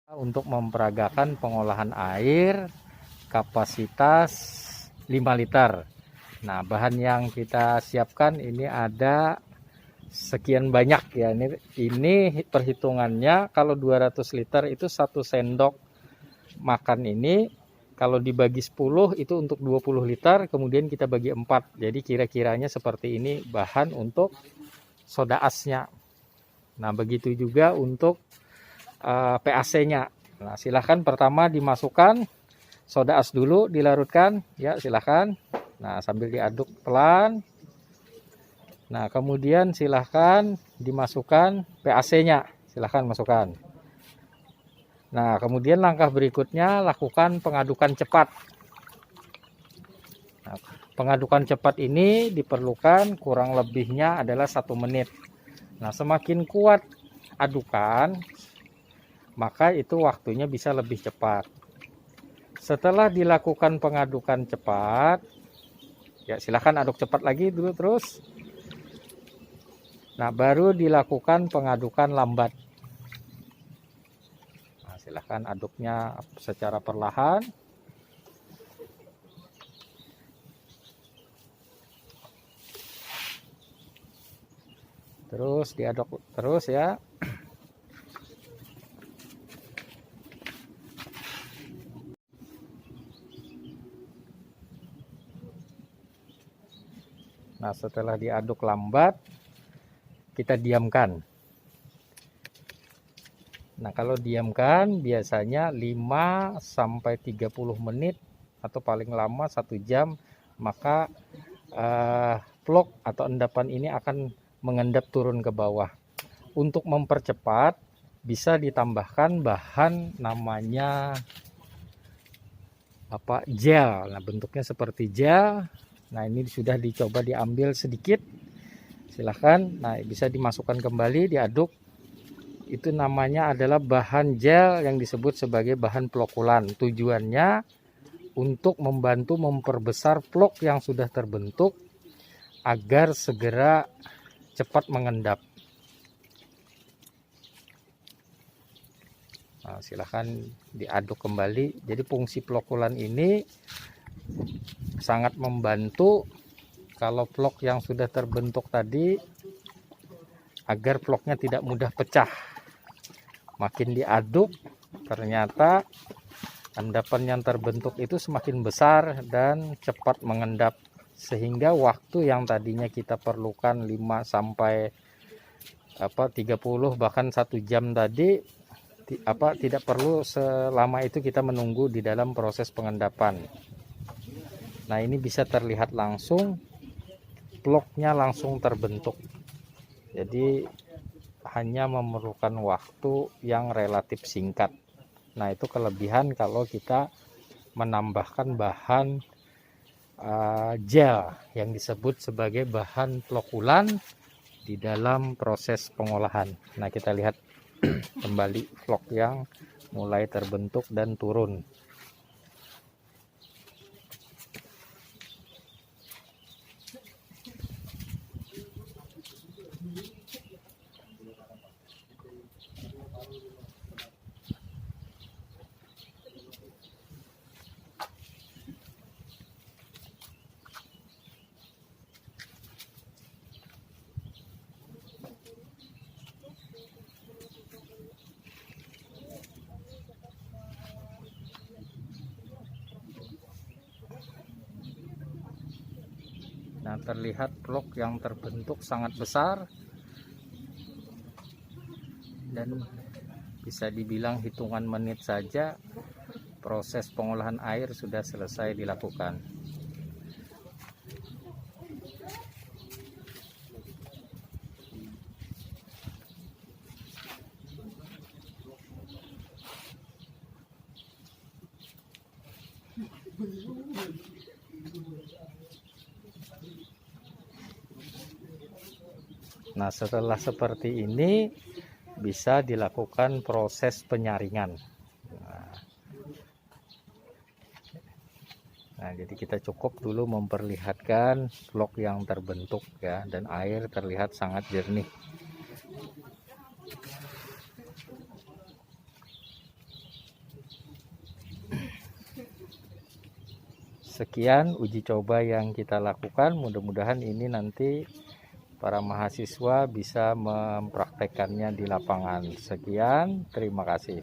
Untuk memperagakan pengolahan air kapasitas 5 liter. Nah, bahan yang kita siapkan ini ada sekian banyak ya. Ini perhitungannya kalau 200 liter itu 1 sendok makan ini. Kalau dibagi 10 itu untuk 20 liter, kemudian kita bagi 4. Jadi kira-kiranya seperti ini bahan untuk soda asnya. Nah, begitu juga untuk PAC-nya. Nah, silahkan pertama dimasukkan soda as dulu, dilarutkan ya, silahkan. Nah, sambil diaduk pelan. Nah, kemudian silahkan dimasukkan PAC-nya, silahkan masukkan. Nah, kemudian langkah berikutnya lakukan pengadukan cepat. Nah, pengadukan cepat ini diperlukan kurang lebihnya adalah 1 menit. Nah, semakin kuat adukan, maka itu waktunya bisa lebih cepat. Setelah dilakukan pengadukan cepat, ya silahkan aduk cepat lagi dulu terus. Nah, baru dilakukan pengadukan lambat. Nah, silahkan aduknya secara perlahan. Terus diaduk terus ya. Nah, setelah diaduk lambat, kita diamkan. Nah, kalau diamkan biasanya 5-30 menit atau paling lama 1 jam, maka vlog atau endapan ini akan mengendap turun ke bawah. Untuk mempercepat bisa ditambahkan bahan namanya gel. Nah, bentuknya seperti gel. Nah, ini sudah dicoba diambil sedikit, silahkan. Nah, bisa dimasukkan kembali, diaduk. Itu namanya adalah bahan gel yang disebut sebagai bahan plokulan. Tujuannya untuk membantu memperbesar vlog yang sudah terbentuk agar segera cepat mengendap. Nah, silahkan diaduk kembali. Jadi fungsi plokulan ini sangat membantu kalau vlog yang sudah terbentuk tadi agar vlognya tidak mudah pecah. Makin diaduk, ternyata endapan yang terbentuk itu semakin besar dan cepat mengendap, sehingga waktu yang tadinya kita perlukan 5-30 bahkan 1 jam tadi tidak perlu selama itu kita menunggu di dalam proses pengendapan. Nah, ini bisa terlihat langsung vlognya langsung terbentuk. Jadi hanya memerlukan waktu yang relatif singkat. Nah, itu kelebihan kalau kita menambahkan bahan gel yang disebut sebagai bahan plokulan di dalam proses pengolahan. Nah, kita lihat kembali vlog yang mulai terbentuk dan turun. Nah, terlihat vlog yang terbentuk sangat besar dan bisa dibilang hitungan menit saja proses pengolahan air sudah selesai dilakukan. Nah, setelah seperti ini bisa dilakukan proses penyaringan. Nah, jadi kita cukup dulu memperlihatkan vlog yang terbentuk ya, dan air terlihat sangat jernih. Sekian uji coba yang kita lakukan, mudah-mudahan ini nanti para mahasiswa bisa mempraktekannya di lapangan. Sekian, terima kasih.